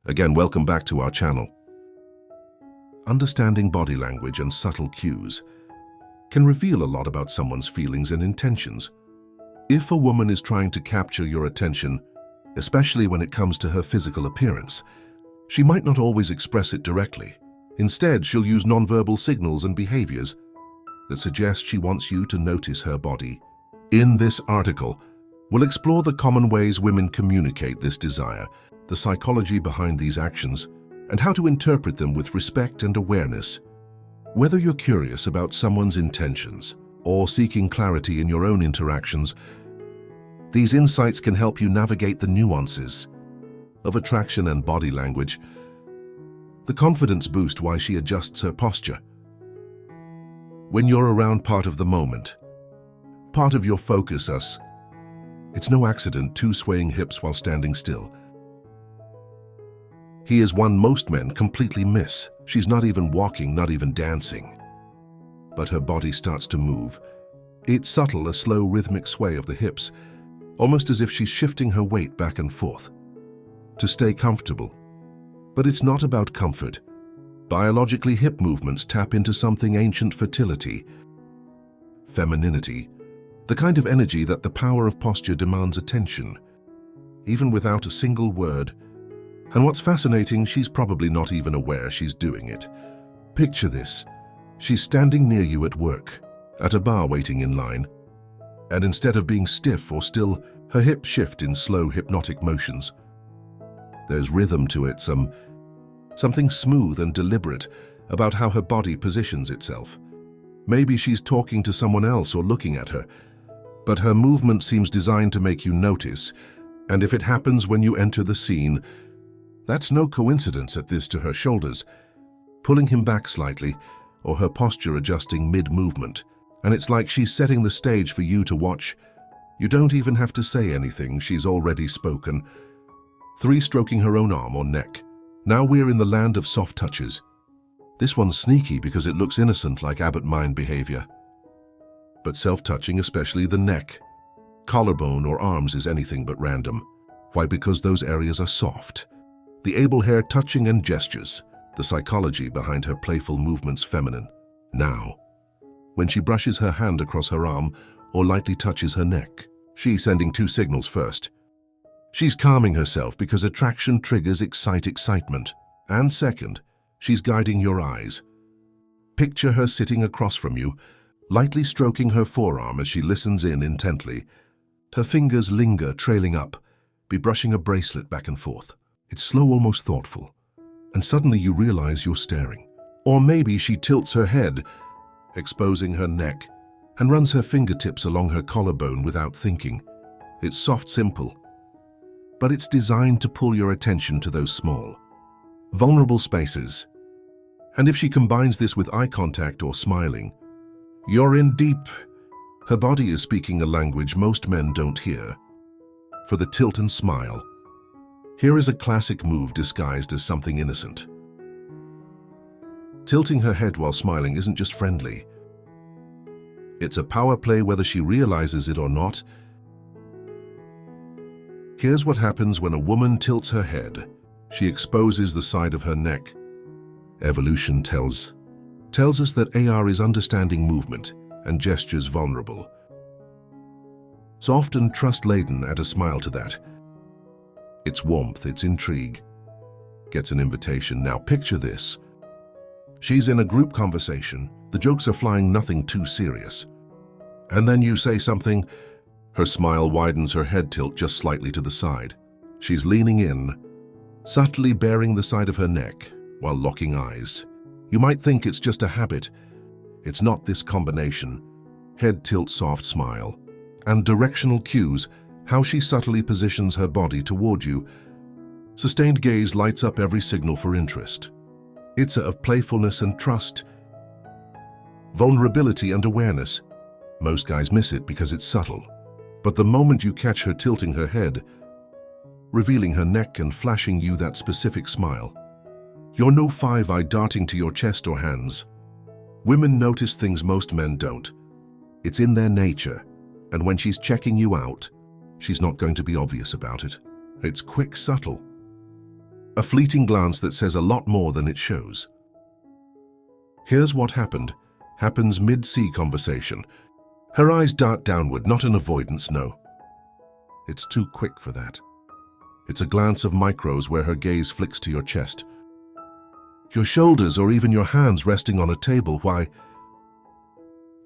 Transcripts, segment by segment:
Again, welcome back to our channel. Understanding body language and subtle cues can reveal a lot about someone's feelings and intentions. If a woman is trying to capture your attention, especially when it comes to her physical appearance, she might not always express it directly. Instead, she'll use nonverbal signals and behaviors that suggest she wants you to notice her body. In this article, we'll explore the common ways women communicate this desire, the psychology behind these actions, and how to interpret them with respect and awareness. Whether you're curious about someone's intentions or seeking clarity in your own interactions, these insights can help you navigate the nuances of attraction and body language. The confidence boost why she adjusts her posture. When you're around part of the moment, part of your focus, it's no accident two swaying hips while standing still. He is one most men completely miss. She's not even walking, not even dancing. But her body starts to move. It's subtle, a slow rhythmic sway of the hips, almost as if she's shifting her weight back and forth to stay comfortable. But it's not about comfort. Biologically, hip movements tap into something ancient: fertility, femininity, the kind of energy that the power of posture demands attention, even without a single word. And what's fascinating, she's probably not even aware she's doing it. Picture this. She's standing near you at work, at a bar waiting in line, and instead of being stiff or still, her hips shift in slow hypnotic motions. There's rhythm to it, something smooth and deliberate about how her body positions itself. Maybe she's talking to someone else or looking at her, but her movement seems designed to make you notice, and if it happens when you enter the scene, that's no coincidence at this to her shoulders, pulling him back slightly, or her posture adjusting mid-movement. And it's like she's setting the stage for you to watch. You don't even have to say anything, she's already spoken. 3, stroking her own arm or neck. Now we're in the land of soft touches. This one's sneaky because it looks innocent, like Abbott mind behavior. But self-touching, especially the neck, collarbone, or arms, is anything but random. Why? Because those areas are soft. The able hair touching and gestures, the psychology behind her playful movements, feminine. Now, when she brushes her hand across her arm or lightly touches her neck, she's sending 2 signals. First, she's calming herself because attraction triggers excitement. And second, she's guiding your eyes. Picture her sitting across from you, lightly stroking her forearm as she listens in intently. Her fingers linger, trailing up, be brushing a bracelet back and forth. It's slow, almost thoughtful. And suddenly you realize you're staring. Or maybe she tilts her head, exposing her neck, and runs her fingertips along her collarbone without thinking. It's soft, simple, but it's designed to pull your attention to those small, vulnerable spaces. And if she combines this with eye contact or smiling, you're in deep. Her body is speaking a language most men don't hear. For the tilt and smile, here is a classic move disguised as something innocent. Tilting her head while smiling isn't just friendly. It's a power play whether she realizes it or not. Here's what happens when a woman tilts her head. She exposes the side of her neck. Evolution tells us that AR is understanding movement and gestures vulnerable. Soft and trust-laden, add a smile to that. It's warmth, it's intrigue. Gets an invitation. Now picture this. She's in a group conversation. The jokes are flying, nothing too serious. And then you say something. Her smile widens, her head tilt just slightly to the side. She's leaning in, subtly baring the side of her neck while locking eyes. You might think it's just a habit. It's not. This combination, head tilt, soft smile, and directional cues, how she subtly positions her body toward you. Sustained gaze lights up every signal for interest. It's of playfulness and trust, vulnerability and awareness. Most guys miss it because it's subtle. But the moment you catch her tilting her head, revealing her neck and flashing you that specific smile, you're no 5-eye darting to your chest or hands. Women notice things most men don't. It's in their nature, and when she's checking you out, she's not going to be obvious about it. It's quick, subtle, A fleeting glance that says a lot more than it shows. Here's what happens mid-sea conversation. Her eyes dart downward, not in avoidance, no. It's too quick for that. It's a glance of micros where her gaze flicks to your chest. Your shoulders or even your hands resting on a table. Why?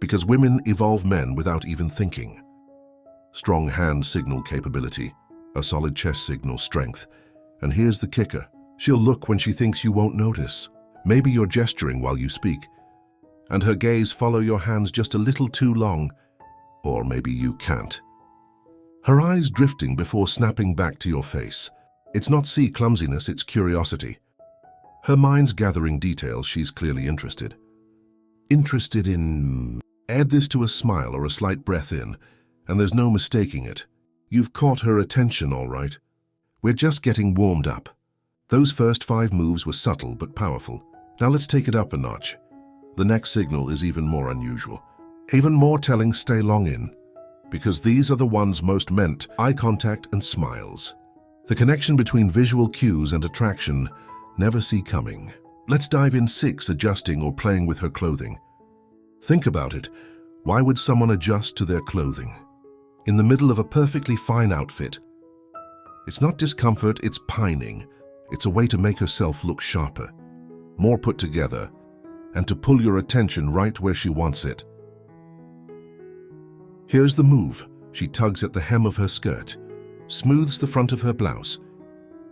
Because women evolve men without even thinking. Strong hand signal capability, a solid chest signal strength. And here's the kicker. She'll look when she thinks you won't notice. Maybe you're gesturing while you speak, and her gaze follow your hands just a little too long, or maybe you can't. Her eyes drifting before snapping back to your face. It's not sea clumsiness, it's curiosity. Her mind's gathering details, she's clearly interested. Interested in... Add this to a smile or a slight breath in, and there's no mistaking it. You've caught her attention, all right. We're just getting warmed up. Those first 5 moves were subtle but powerful. Now let's take it up a notch. The next signal is even more unusual. Even more telling, stay long in. Because these are the ones most meant, eye contact and smiles. The connection between visual cues and attraction, never see coming. Let's dive in 6, adjusting or playing with her clothing. Think about it. Why would someone adjust to their clothing? In the middle of a perfectly fine outfit. It's not discomfort, it's pining. It's a way to make herself look sharper, more put together, and to pull your attention right where she wants it. Here's the move. She tugs at the hem of her skirt, smooths the front of her blouse,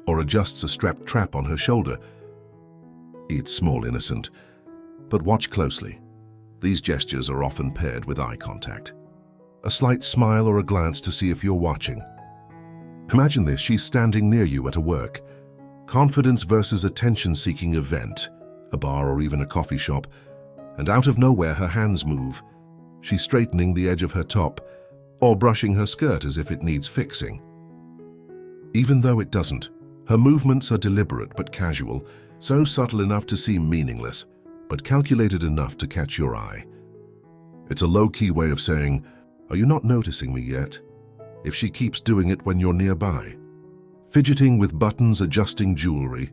or adjusts a strapped trap on her shoulder. It's small, innocent, but watch closely. These gestures are often paired with eye contact. A slight smile or a glance to see if you're watching. Imagine this, she's standing near you at a work. Confidence versus attention-seeking event, a bar or even a coffee shop, and out of nowhere her hands move. She's straightening the edge of her top, or brushing her skirt as if it needs fixing. Even though it doesn't, her movements are deliberate but casual, so subtle enough to seem meaningless, but calculated enough to catch your eye. It's a low-key way of saying, "Are you not noticing me yet?" If she keeps doing it when you're nearby. Fidgeting with buttons, adjusting jewelry.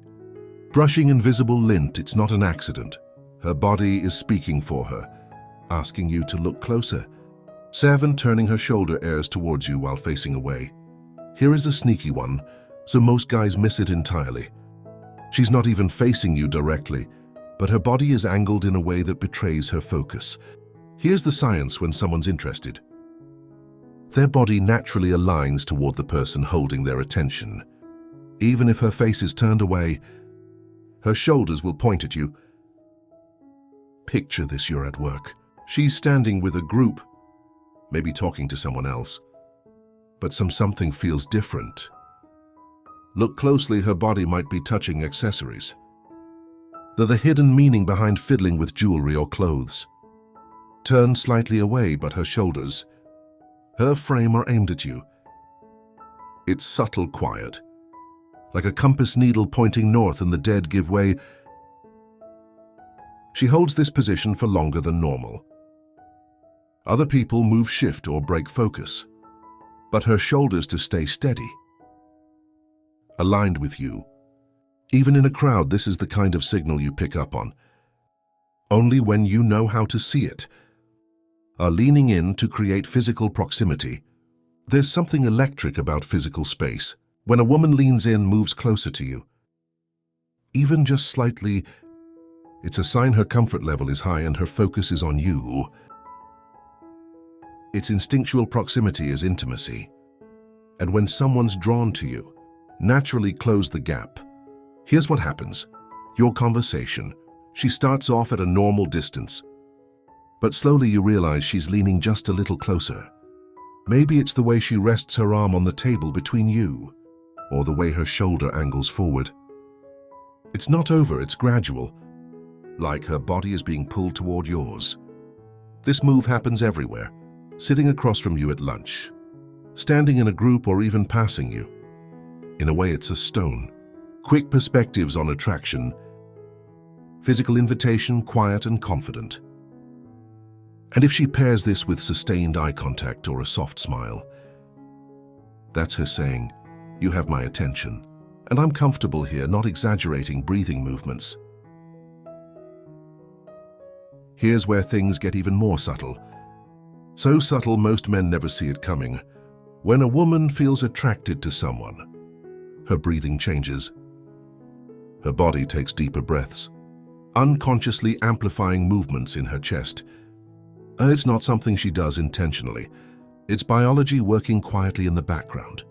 Brushing invisible lint, it's not an accident. Her body is speaking for her, asking you to look closer. 7, turning her shoulder airs towards you while facing away. Here is a sneaky one, so most guys miss it entirely. She's not even facing you directly, but her body is angled in a way that betrays her focus. Here's the science when someone's interested. Their body naturally aligns toward the person holding their attention. Even if her face is turned away, her shoulders will point at you. Picture this, you're at work. She's standing with a group, maybe talking to someone else, but something feels different. Look closely, her body might be touching accessories. They're the hidden meaning behind fiddling with jewelry or clothes. Turned slightly away, but her shoulders, her frame are aimed at you. It's subtle, quiet, like a compass needle pointing north and the dead give way. She holds this position for longer than normal. Other people move, shift, or break focus, but her shoulders to stay steady, aligned with you. Even in a crowd, this is the kind of signal you pick up on. Only when you know how to see it. Are leaning in to create physical proximity. There's something electric about physical space. When a woman leans in, moves closer to you, even just slightly, it's a sign her comfort level is high and her focus is on you. Its instinctual proximity is intimacy. And when someone's drawn to you, naturally close the gap. Here's what happens. Your conversation. She starts off at a normal distance, but slowly you realize she's leaning just a little closer. Maybe it's the way she rests her arm on the table between you, or the way her shoulder angles forward. It's not over, it's gradual, like her body is being pulled toward yours. This move happens everywhere, sitting across from you at lunch, standing in a group, or even passing you. In a way, it's a stone. Quick perspectives on attraction, physical invitation, quiet and confident. And if she pairs this with sustained eye contact or a soft smile, that's her saying, "You have my attention." And I'm comfortable here, not exaggerating breathing movements. Here's where things get even more subtle. So subtle most men never see it coming. When a woman feels attracted to someone, her breathing changes. Her body takes deeper breaths, unconsciously amplifying movements in her chest. It's not something she does intentionally. It's biology working quietly in the background.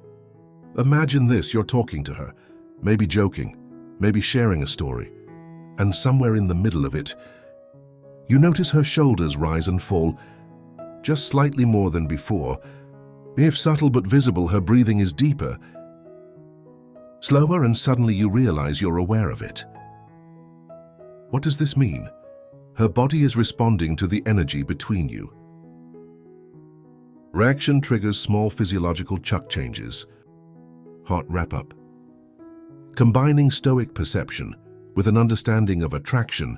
Imagine this, you're talking to her, maybe joking, maybe sharing a story, and somewhere in the middle of it, you notice her shoulders rise and fall, just slightly more than before. If subtle but visible, her breathing is deeper, slower, and suddenly you realize you're aware of it. What does this mean? Her body is responding to the energy between you. Reaction triggers small physiological chuck changes. Heart wrap-up. Combining stoic perception with an understanding of attraction,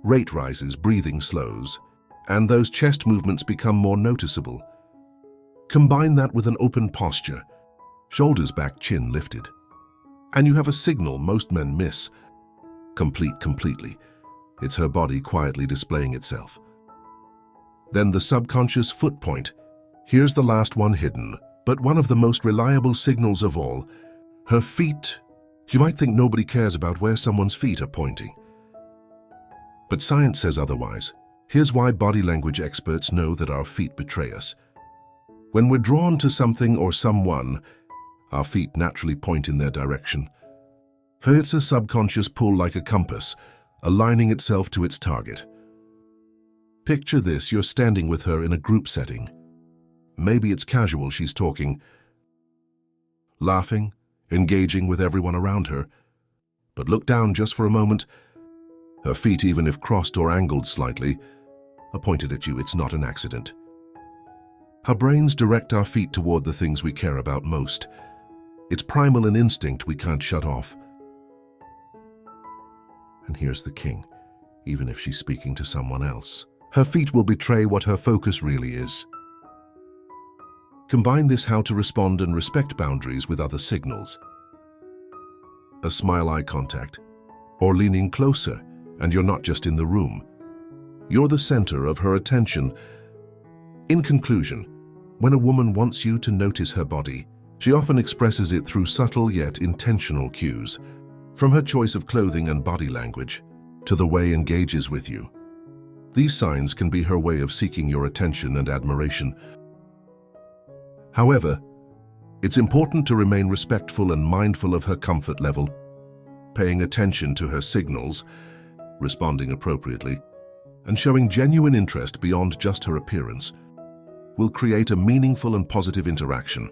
rate rises, breathing slows, and those chest movements become more noticeable. Combine that with an open posture, shoulders back, chin lifted, and you have a signal most men miss. Completely. It's her body quietly displaying itself. Then the subconscious foot point. Here's the last one hidden, but one of the most reliable signals of all. Her feet. You might think nobody cares about where someone's feet are pointing. But science says otherwise. Here's why body language experts know that our feet betray us. When we're drawn to something or someone, our feet naturally point in their direction. For it's a subconscious pull like a compass, aligning itself to its target. Picture this, you're standing with her in a group setting. Maybe it's casual, she's talking, laughing, engaging with everyone around her. But look down just for a moment. Her feet, even if crossed or angled slightly, are pointed at you. It's not an accident. Our brains direct our feet toward the things we care about most. It's primal and instinct we can't shut off. And here's the king. Even if she's speaking to someone else, her feet will betray what her focus really is. Combine this how to respond and respect boundaries with other signals. A smile, eye contact, or leaning closer, and you're not just in the room. You're the center of her attention. In conclusion, when a woman wants you to notice her body, she often expresses it through subtle yet intentional cues. From her choice of clothing and body language, to the way engages with you. These signs can be her way of seeking your attention and admiration. However, it's important to remain respectful and mindful of her comfort level, paying attention to her signals, responding appropriately, and showing genuine interest beyond just her appearance will create a meaningful and positive interaction.